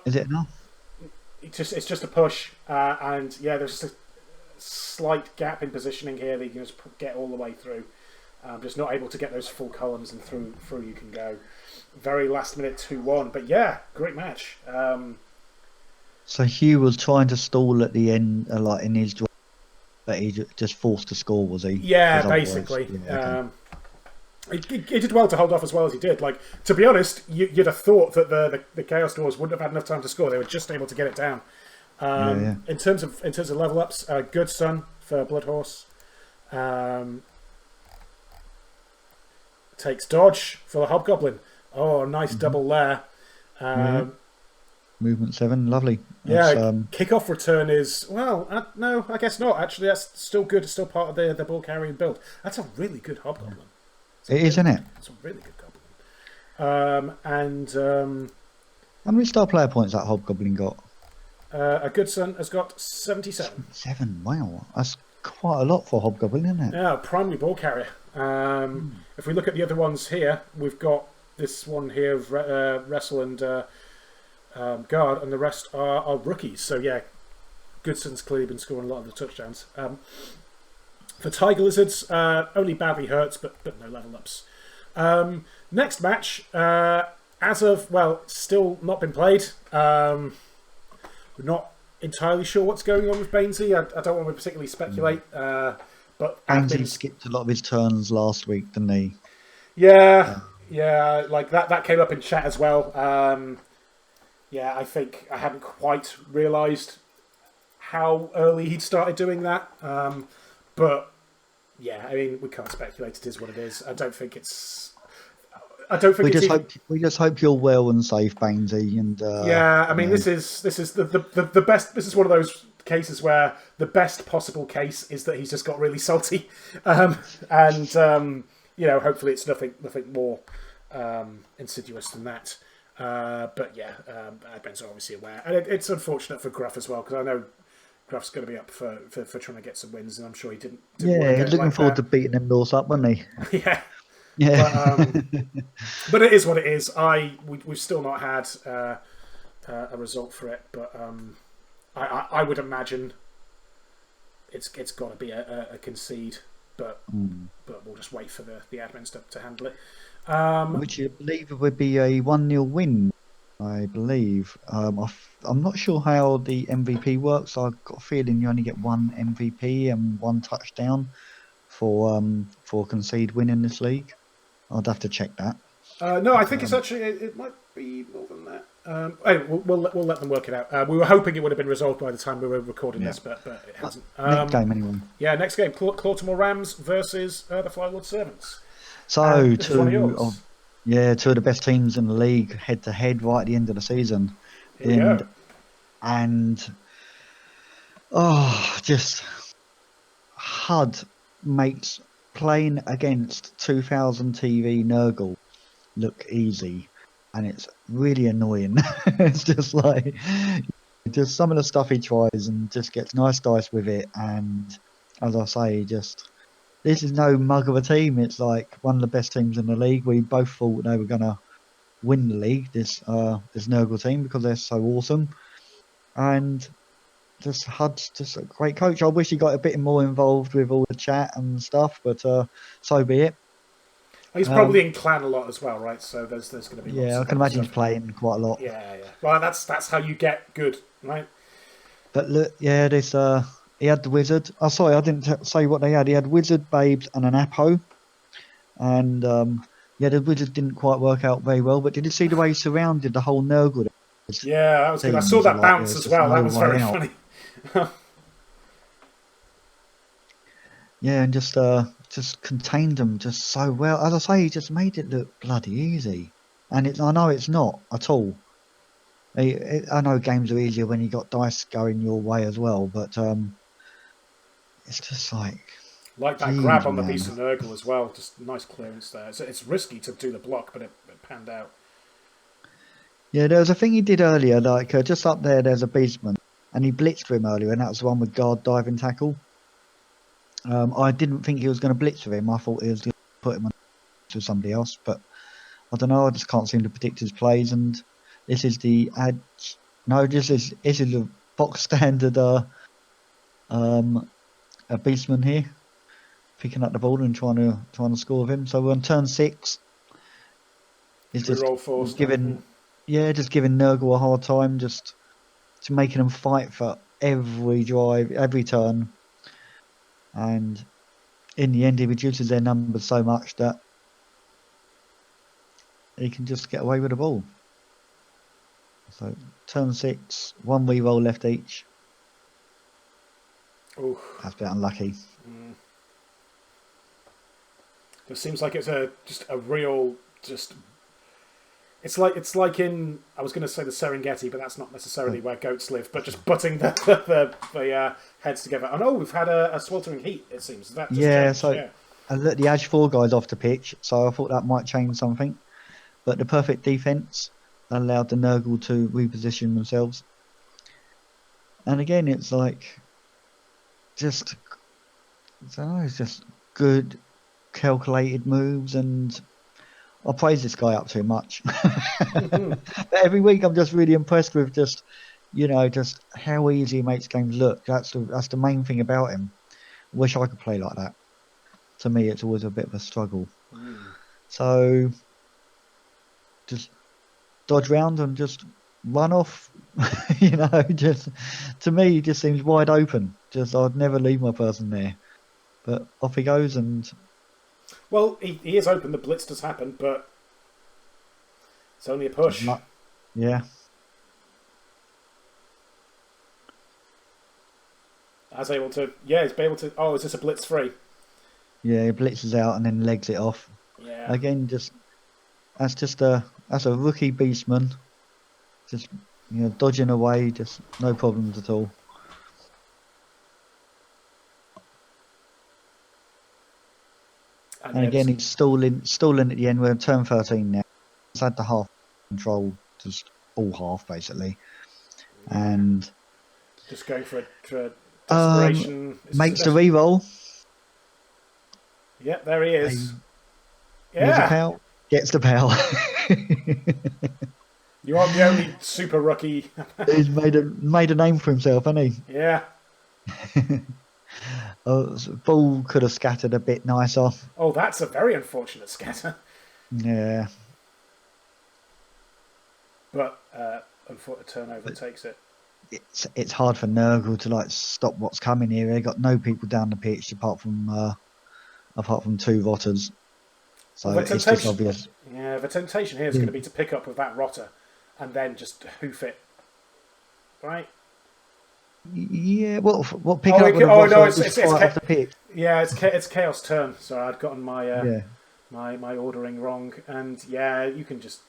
Speaker 1: is it enough?
Speaker 2: It's just a push, and yeah, there's just a slight gap in positioning here that you can just get all the way through. Just not able to get those full columns, and through you can go. Very last minute 2-1, but yeah, great match.
Speaker 1: So Hugh was trying to stall at the end, like in his drive, but he just forced to score, was he?
Speaker 2: Yeah, basically. Yeah, okay. He did well to hold off as well as he did. Like, to be honest, you'd have thought that the Chaos Dwarfs wouldn't have had enough time to score. They were just able to get it down. In terms of level ups, good Sun for Bloodhorse. Takes dodge for the Hobgoblin. Oh, nice double there.
Speaker 1: Movement 7, lovely.
Speaker 2: Yeah, kick-off return is, well, no, I guess not. Actually, that's still good. It's still part of the ball carrying build. That's a really good Hobgoblin.
Speaker 1: It is, isn't it?
Speaker 2: It's a really good Goblin.
Speaker 1: How many star player points that Hobgoblin got?
Speaker 2: A good Son has got 77.
Speaker 1: 7, wow. That's quite a lot for Hobgoblin, isn't it?
Speaker 2: Yeah, primary ball carrier. If we look at the other ones here, we've got this one here of Wrestle and Guard, and the rest are rookies. So yeah, Goodson's clearly been scoring a lot of the touchdowns. For Tiger Lizards, only badly hurts, but no level ups. Next match, as of, well, still not been played. We're not entirely sure what's going on with Bainesy. I don't want to particularly speculate. But
Speaker 1: Bainesy skipped a lot of his turns last week, didn't he?
Speaker 2: Yeah, like that came up in chat as well. Yeah, I think I hadn't quite realised how early he'd started doing that. But yeah, I mean, we can't speculate. It is what it is. I don't think it's.
Speaker 1: We just hope you're well and safe, Bainesy. And
Speaker 2: yeah, I mean, this is the best. This is one of those cases where the best possible case is that he's just got really salty, and hopefully it's nothing more insidious than that. But yeah, Ben's obviously aware, and it's unfortunate for Gruff as well, because I know Gruff's going to be up for trying to get some wins, and I'm sure he didn't
Speaker 1: yeah, he's looking forward to beating them Norse up, wasn't he?
Speaker 2: Yeah.
Speaker 1: Yeah.
Speaker 2: But it is what it is. We've still not had a result for it, but I would imagine it's got to be a concede, but we'll just wait for the admins to handle it.
Speaker 1: Which I believe would be a 1-0 win. I believe. I'm not sure how the MVP works. I've got a feeling you only get one MVP and one touchdown for concede win in this league. I'd have to check that.
Speaker 2: No, I think it's actually it might be more than that. Anyway, we'll let them work it out. We were hoping it would have been resolved by the time we were recording
Speaker 1: Yeah.
Speaker 2: this, but it hasn't.
Speaker 1: Next game anyway.
Speaker 2: Yeah, next game, Clawtimore Rams versus the Flyward Servants.
Speaker 1: So
Speaker 2: This is one of yours.
Speaker 1: two of the best teams in the league head to head right at the end of the season.
Speaker 2: Here we go.
Speaker 1: And just HUD makes playing against 2000 TV Nurgle look easy, and it's really annoying. It's just like just some of the stuff he tries and just gets nice dice with it, and as I say, just this is no mug of a team. It's like one of the best teams in the league. We both thought they were gonna win the league, this Nurgle team, because they're so awesome. And just HUD's just a great coach. I wish he got a bit more involved with all the chat and stuff, but so be it.
Speaker 2: He's probably in clan a lot as well, right? So there's going to be lots
Speaker 1: I
Speaker 2: of
Speaker 1: can imagine he's
Speaker 2: stuff.
Speaker 1: playing quite a lot.
Speaker 2: Yeah. Well, that's how you get good, right?
Speaker 1: But look, this he had the wizard. Oh, sorry, I didn't say what they had. He had wizard, babes, and an Apo. And the wizard didn't quite work out very well. But did you see the way he surrounded the whole Nurgle?
Speaker 2: Yeah, that was good. I saw that bounce as well. That was very funny.
Speaker 1: Yeah, and just contained them just so well. As I say, he just made it look bloody easy. And I know it's not at all. I know games are easier when you got dice going your way as well, but it's just like
Speaker 2: that grab on the Beast of Nurgle as well. Just nice clearance there. It's risky to do the block, but it panned out.
Speaker 1: Yeah, there was a thing he did earlier, like just up there's a beastman, and he blitzed for him earlier, and that was the one with guard diving tackle. I didn't think he was going to blitz with him. I thought he was going to put him on to somebody else, but I don't know. I just can't seem to predict his plays. And this is the this is the box standard a beastman here, picking up the ball and trying to score with him. So we're on turn 6. He's just giving Nurgle a hard time, just making them fight for every drive, every turn. And in the end, he reduces their numbers so much that he can just get away with the ball. So turn 6, 1 reroll left each.
Speaker 2: Oof.
Speaker 1: That's a bit unlucky.
Speaker 2: It seems like it's just a real It's like in, I was going to say the Serengeti, but that's not necessarily where goats live. But just butting the heads together. Oh no, we've had a sweltering heat. It seems that just changed.
Speaker 1: I let the Edge 4 guys off the pitch, so I thought that might change something. But the perfect defense allowed the Nurgle to reposition themselves. And again, it's like it's just good, calculated moves, and I praise this guy up too much. But every week I'm just really impressed with just how easy he makes games look. That's the main thing about him. Wish I could play like that. To me, it's always a bit of a struggle. So just dodge round and just run off. Just to me, he just seems wide open. Just I'd never leave my person there. But off he goes, and
Speaker 2: well, he is open. The blitz does happen, but it's only a push.
Speaker 1: Yeah.
Speaker 2: He's able to. Oh, is this a blitz free?
Speaker 1: Yeah, he blitzes out and then legs it off.
Speaker 2: Yeah.
Speaker 1: Again, that's a rookie beastman. Just dodging away, just no problems at all. And again, he's stalling at the end. We're on turn 13 now. He's had the half control, just all half basically, and
Speaker 2: just going for a desperation.
Speaker 1: Makes the reroll.
Speaker 2: Yep, there he is.
Speaker 1: Gets the pal.
Speaker 2: You aren't the only super rookie.
Speaker 1: He's made a name for himself, hasn't he?
Speaker 2: Yeah.
Speaker 1: Ball could have scattered a bit nicer.
Speaker 2: Oh, that's a very unfortunate scatter.
Speaker 1: Yeah.
Speaker 2: But unfortunate turnover takes it.
Speaker 1: It's hard for Nurgle to stop what's coming here. They got no people down the pitch apart from 2 rotters. So it's just obvious.
Speaker 2: Yeah, the temptation here is going to be to pick up with that rotter and then just hoof it, right?
Speaker 1: Yeah, what pick it up with a
Speaker 2: Oh no,
Speaker 1: rotter just fly off the pitch?
Speaker 2: yeah, it's Chaos turn. Sorry, I'd gotten my
Speaker 1: Yeah.
Speaker 2: my ordering wrong, and yeah, you can just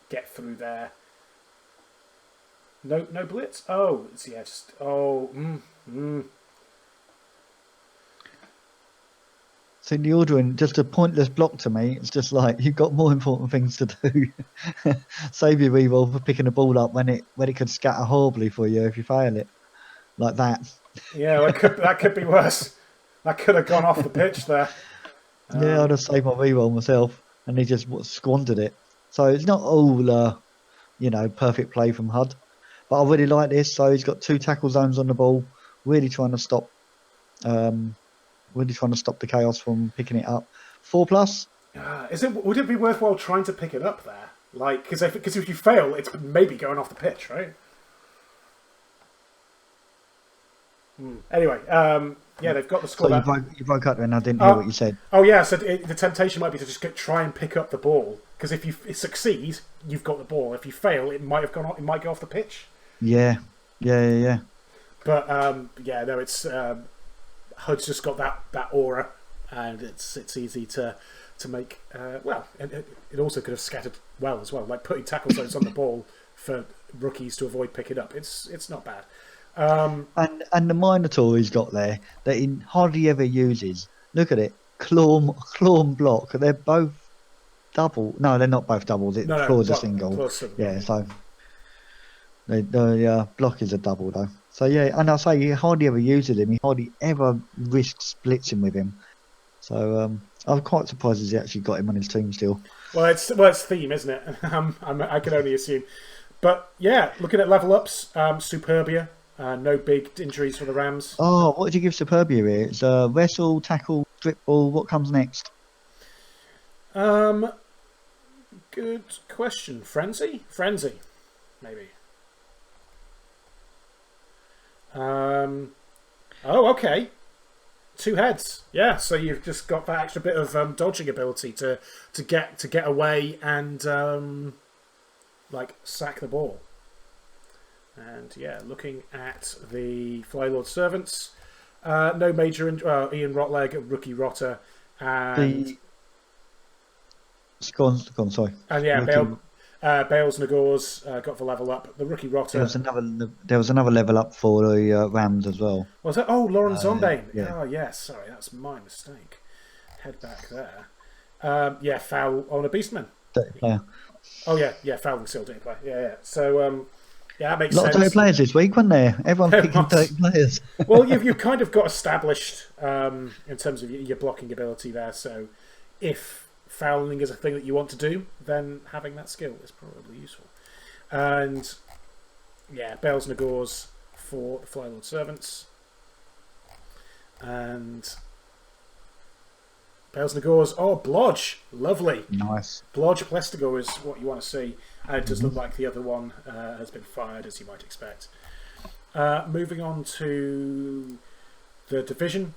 Speaker 2: get through there. No blitz. Oh, it's yeah, just
Speaker 1: So the ordering, just a pointless block to me. It's just like you've got more important things to do. Save your reroll for picking the ball up when it could scatter horribly for you if you fail it like that.
Speaker 2: Yeah, that could be worse. That could have gone off the pitch there.
Speaker 1: Yeah, I'd have saved my reroll myself, and he just squandered it. So it's not all perfect play from Hud, but I really like this. So he's got 2 tackle zones on the ball, really trying to stop. Really trying to stop the chaos from picking it up. 4+.
Speaker 2: Would it be worthwhile trying to pick it up there? Like, because if you fail, it's maybe going off the pitch, right? Anyway, yeah, they've got the score.
Speaker 1: So you broke up and I didn't hear what you said.
Speaker 2: Oh yeah, so the temptation might be to just try and pick up the ball, because if you succeed, you've got the ball. If you fail, it might have gone. It might go off the pitch.
Speaker 1: Yeah.
Speaker 2: But yeah, no, it's HUD's just got that aura, and it's easy to make. Well, it also could have scattered well as well, like putting tackle zones on the ball for rookies to avoid picking up. It's not bad.
Speaker 1: And the Minotaur he's got there that he hardly ever uses. Look at it, claw and block. They're both double. No, they're not both doubles. Claw's a single. Yeah, so the block is a double though. So yeah, and I'll say he hardly ever uses him. He hardly ever risks blitzing with him. So I'm quite surprised he actually got him on his team still.
Speaker 2: Well, it's theme, isn't it? I can only assume. But yeah, looking at level ups, Superbia. No big injuries for the Rams.
Speaker 1: Oh, what did you give Superbia here? It's wrestle, tackle, strip ball. What comes next?
Speaker 2: Good question. Frenzy, maybe. Oh, okay. 2 heads. Yeah, so you've just got that extra bit of dodging ability to get away and like sack the ball. And yeah, looking at the Flylord servants, no major. Ian Rotleg, rookie rotter, and
Speaker 1: Go on, sorry.
Speaker 2: And yeah, Bales Nagor's got the level up. The rookie rotter.
Speaker 1: There was another level up for the Rams as well.
Speaker 2: Was that? Oh, Lauren Zombane.
Speaker 1: Yeah.
Speaker 2: Oh yes, sorry, that's my mistake. Head back there. Yeah, foul on a Beastman.
Speaker 1: Player.
Speaker 2: Oh yeah, fouling still didn't play. Yeah. So yeah, that makes
Speaker 1: sense. A lot of dirty players this week, wasn't there? Everyone picking dirty players.
Speaker 2: Well, you've kind of got established in terms of your blocking ability there. So if fouling is a thing that you want to do, then having that skill is probably useful. And yeah, Bales Nagors for the Flylord servants. And Bales Nagors, Blodge, lovely.
Speaker 1: Nice.
Speaker 2: Blodge Plestigo is what you want to see. And it does look like the other one has been fired, as you might expect. Moving on to the division.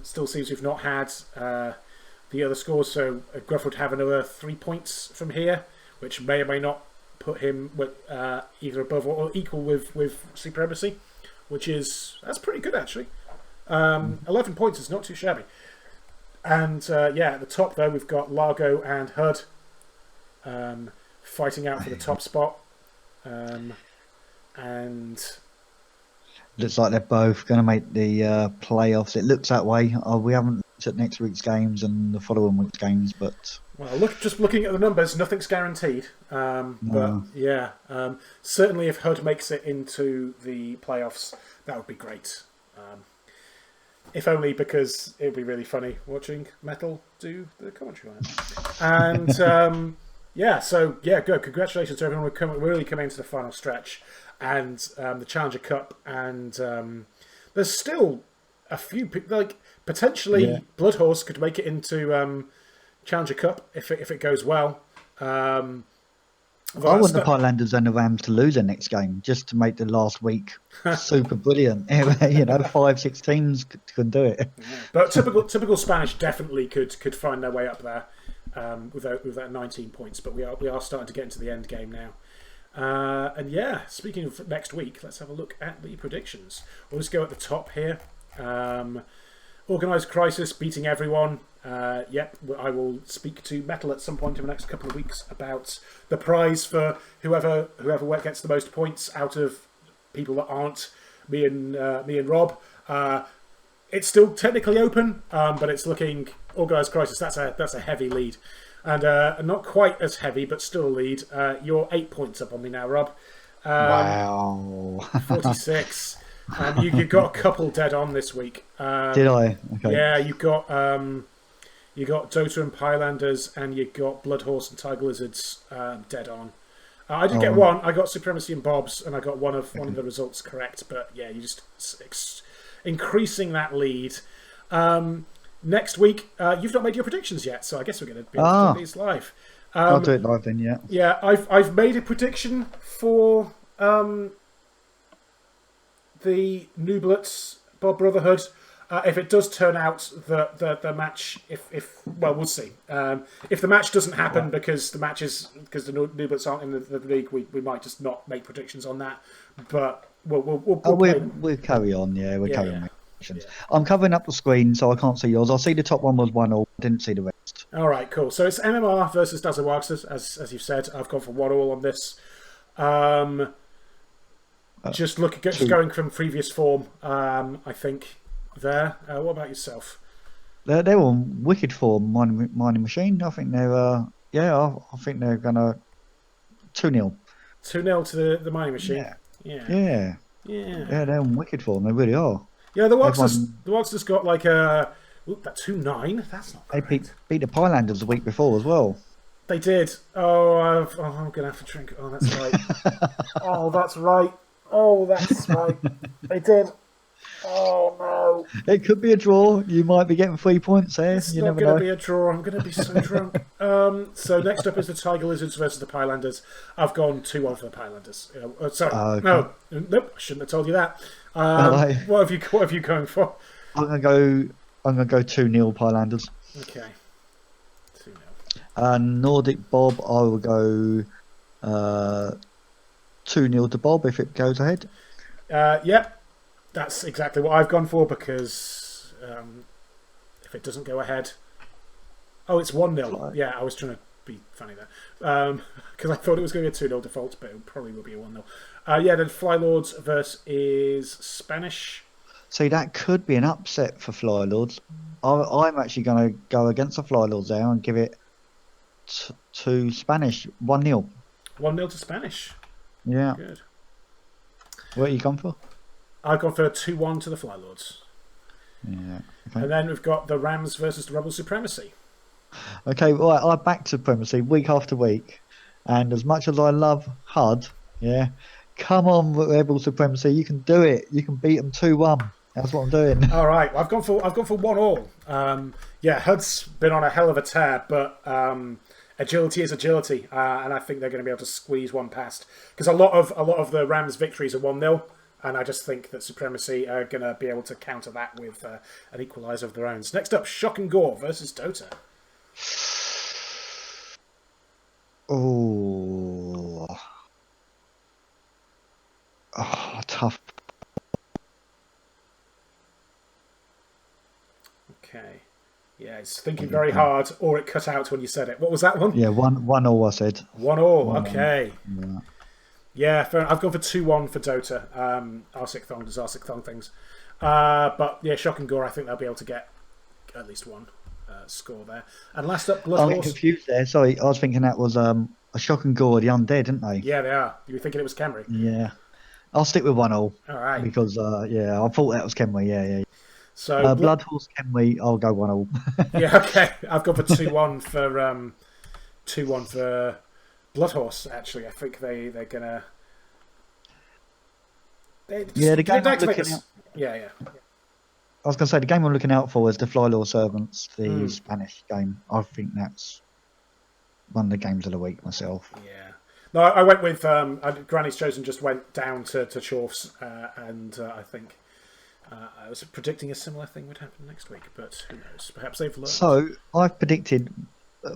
Speaker 2: Still seems we've not had the other scores. So Gruff would have another 3 points from here, which may or may not put him with, either above or equal with Supremacy, that's pretty good actually. 11 points is not too shabby. And yeah, at the top though, we've got Largo and HUD fighting out for the top spot. And
Speaker 1: looks like they're both going to make the playoffs. It looks that way. We haven't looked at next week's games and the following week's games, but
Speaker 2: just looking at the numbers, nothing's guaranteed.
Speaker 1: No.
Speaker 2: But yeah, certainly if HUD makes it into the playoffs, that would be great. If only because it would be really funny watching Metal do the commentary on it. And yeah, so yeah, good. Congratulations to everyone. We're really coming into the final stretch, and the Challenger Cup, and there's still a few like potentially Bloodhorse could make it into Challenger Cup if it goes well.
Speaker 1: I want the Pinelanders and the Rams to lose their next game just to make the last week super brilliant. 5-6 teams can do it.
Speaker 2: But typical Spanish definitely could find their way up there. with that 19 points. But we are starting to get into the end game now. And yeah, speaking of next week, let's have a look at the predictions. We'll just go at the top here. Organised Crisis beating everyone. Yep, I will speak to Metal at some point in the next couple of weeks about the prize for whoever gets the most points out of people that aren't me and Rob. It's still technically open, but it's looking Organised Crisis. That's a heavy lead, and not quite as heavy, but still a lead. You're 8 points up on me now, Rob.
Speaker 1: Wow.
Speaker 2: 46. You got a couple dead on this week.
Speaker 1: Did I? Okay.
Speaker 2: Yeah, you got Dota and Pylanders, and you got Blood Horse and Tiger Lizards dead on. I did get one. I got Supremacy and Bobs, and I got one of the results correct. But yeah, you just increasing that lead. Next week, you've not made your predictions yet, so I guess we're going to be able to do these live.
Speaker 1: I'll do it live then. Yeah.
Speaker 2: Yeah, I've made a prediction for the Nooblets Bob Brotherhood. If it does turn out that the match, if we'll see. If the match doesn't happen because the Nooblets aren't in the league, we might just not make predictions on that. But we'll
Speaker 1: carry on. Yeah, we'll carry on. Yeah.
Speaker 2: I'm
Speaker 1: covering up the screen, so I can't see yours. I see the top one was 1-1. Didn't see the rest.
Speaker 2: All right, cool. So it's MMR versus Dazzlewaxers, as you've said. I've gone for 1-1 on this. Just going from previous form. I think there. What about yourself?
Speaker 1: They're on wicked form. Mining Machine. I think they're. I think they're gonna 2-0.
Speaker 2: 2-0 to the Mining Machine.
Speaker 1: Yeah. They're on wicked form. They really are.
Speaker 2: Yeah, the Waxers got like that 2-9. That's not great.
Speaker 1: They beat the Pylanders the week before as well.
Speaker 2: They did. I'm gonna have to drink. Oh, that's right. That's right. That's right. They did. Oh no!
Speaker 1: It could be a draw. You might be getting 3 points there.
Speaker 2: It's not going to be a draw. I'm going to be so drunk. So next up is the Tiger Lizards versus the Pylanders. I've gone 2-1 for the Pylanders. Sorry, nope. I shouldn't have told you that. What have you going for?
Speaker 1: I'm gonna go 2-0 Pylanders.
Speaker 2: Okay. 2-0.
Speaker 1: Nordic Bob, I will go 2-0 to Bob if it goes ahead.
Speaker 2: Yep. That's exactly what I've gone for because if it doesn't go ahead... Oh, it's 1-0. Yeah, I was trying to be funny there. Because I thought it was going to be a 2-0 default, but it probably will be a 1-0. Then Fly Lords versus Spanish.
Speaker 1: See, that could be an upset for Fly Lords. I'm actually going to go against the Fly Lords there and give it to Spanish. 1-0.
Speaker 2: 1-0 to Spanish.
Speaker 1: Yeah.
Speaker 2: Good.
Speaker 1: What are you gone for?
Speaker 2: I've gone for 2-1 to the Fly Lords.
Speaker 1: Yeah. Okay.
Speaker 2: And then we've got the Rams versus the Rebel Supremacy.
Speaker 1: Okay, well, I back Supremacy week after week. And as much as I love HUD, come on, Rebel Supremacy, you can do it. You can beat them 2-1. That's what I'm doing.
Speaker 2: All right, I've gone for 1-1. HUD's been on a hell of a tear, but agility is agility, and I think they're going to be able to squeeze one past because a lot of the Rams' victories are 1-0. And I just think that Supremacy are going to be able to counter that with an equaliser of their own. Next up, Shock and Gore versus Dota.
Speaker 1: Tough.
Speaker 2: Okay. Yeah, it's thinking very hard, or it cut out when you said it. What was that one?
Speaker 1: Yeah, 1-0 I said.
Speaker 2: 1-1, okay.
Speaker 1: Yeah.
Speaker 2: Yeah, fair enough. I've gone for 2-1 for Dota. Arsic Thong does Arsic Thong things. But yeah, Shock and Gore, I think they'll be able to get at least one score there. And last up, Blood Horse.
Speaker 1: I'm confused there. Sorry, I was thinking that was a Shock and Gore, the undead, didn't they?
Speaker 2: Yeah, they are. You were thinking it was Camry?
Speaker 1: Yeah. I'll stick with 1-0.
Speaker 2: All right.
Speaker 1: Because, I thought that was Kenway, yeah.
Speaker 2: So
Speaker 1: Blood Horse, Kenway, I'll go 1-0.
Speaker 2: Yeah, okay. I've gone for 2-1 for 2-1 for Blood Horse, actually. I think they're gonna.
Speaker 1: The game I'm looking out.
Speaker 2: Yeah.
Speaker 1: I was gonna say the game I'm looking out for is the Fly Law Servants, the Spanish game. I think that's one of the games of the week myself.
Speaker 2: Yeah. No, I went with Granny's Chosen. Just went down to Chorfs, and I think I was predicting a similar thing would happen next week, but who knows? Perhaps they've learned.
Speaker 1: So I've predicted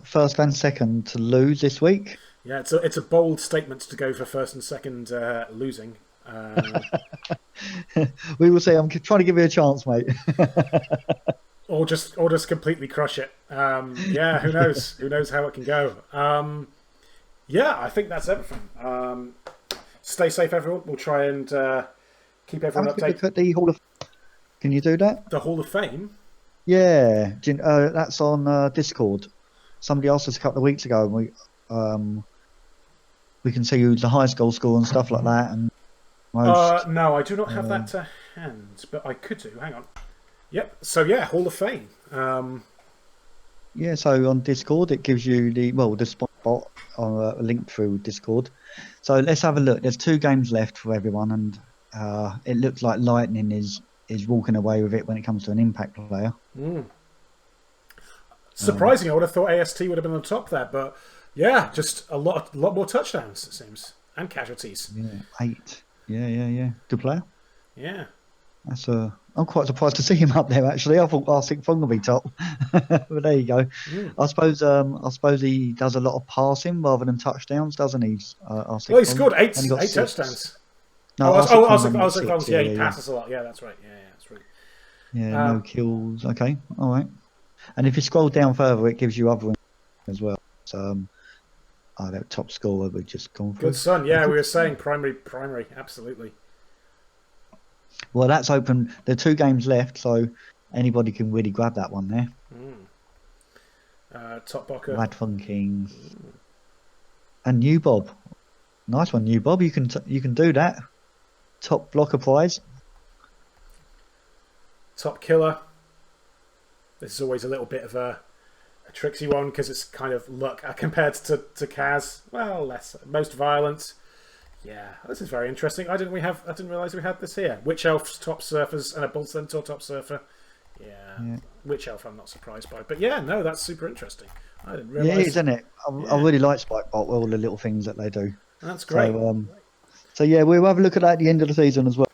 Speaker 1: first and second to lose this week.
Speaker 2: Yeah, it's a bold statement to go for first and second losing.
Speaker 1: We will see. I'm trying to give you a chance, mate.
Speaker 2: Or just completely crush it. Yeah, who knows? Who knows how it can go? Yeah, I think that's everything. Stay safe, everyone. We'll try and keep
Speaker 1: Have
Speaker 2: everyone
Speaker 1: a quick look
Speaker 2: updated.
Speaker 1: at the Hall of. Can you do that?
Speaker 2: The Hall of Fame.
Speaker 1: Yeah, that's on Discord. Somebody asked us a couple of weeks ago, and we can see who's the highest goal scorer and stuff like that, and most.
Speaker 2: No, I do not have that to hand, but I could do. Hang on. Yep. So yeah, Hall of Fame.
Speaker 1: Yeah, so on Discord it gives you the spot bot on a link through Discord. So let's have a look. There's 2 games left for everyone, and it looks like Lightning is walking away with it when it comes to an impact player.
Speaker 2: Surprising, I would have thought AST would have been on top there, but yeah, just a lot more touchdowns it seems, and casualties.
Speaker 1: Yeah, 8. Yeah. Good player.
Speaker 2: Yeah.
Speaker 1: That's I'm quite surprised to see him up there. Actually, I thought Arsik Fong would be top, but there you go. I suppose he does a lot of passing rather than touchdowns, doesn't he? Arsik
Speaker 2: Well, he
Speaker 1: Fong?
Speaker 2: scored
Speaker 1: And he got
Speaker 2: eight
Speaker 1: 6.
Speaker 2: touchdowns.
Speaker 1: No,
Speaker 2: Oh,
Speaker 1: Arsik
Speaker 2: I
Speaker 1: Fong only got
Speaker 2: was like,
Speaker 1: 6.
Speaker 2: yeah, he passes a lot. Yeah, that's right. Yeah, that's right.
Speaker 1: Yeah, no kills. Okay, all right. And if you scroll down further, it gives you other ones as well. So, that top scorer we've just gone through.
Speaker 2: Good son. Yeah, we were saying primary, absolutely.
Speaker 1: Well, that's open. There are 2 games left, so anybody can really grab that one there.
Speaker 2: Top Bocker.
Speaker 1: Rad Fun King and New Bob. Nice one, New Bob. You can do that. Top blocker prize.
Speaker 2: Top Killer. This is always a little bit of a tricksy one because it's kind of luck compared to Kaz. Well, less. Most violence. Yeah, this is very interesting. I didn't realise we had this here. Witch Elf's top surfers and a Bull Centaur top surfer. Yeah. Witch Elf I'm not surprised by. But yeah, no, that's super interesting. I didn't realise.
Speaker 1: Yeah, isn't it? I really like Spikebot with all the little things that they do.
Speaker 2: That's great.
Speaker 1: So yeah, we'll have a look at that at the end of the season as well.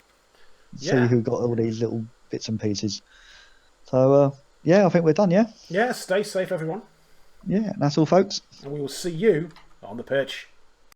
Speaker 1: See
Speaker 2: Yeah.
Speaker 1: who got all these little bits and pieces. So yeah, I think we're done, yeah?
Speaker 2: Yeah, stay safe, everyone.
Speaker 1: Yeah, that's all, folks.
Speaker 2: And we will see you on the pitch.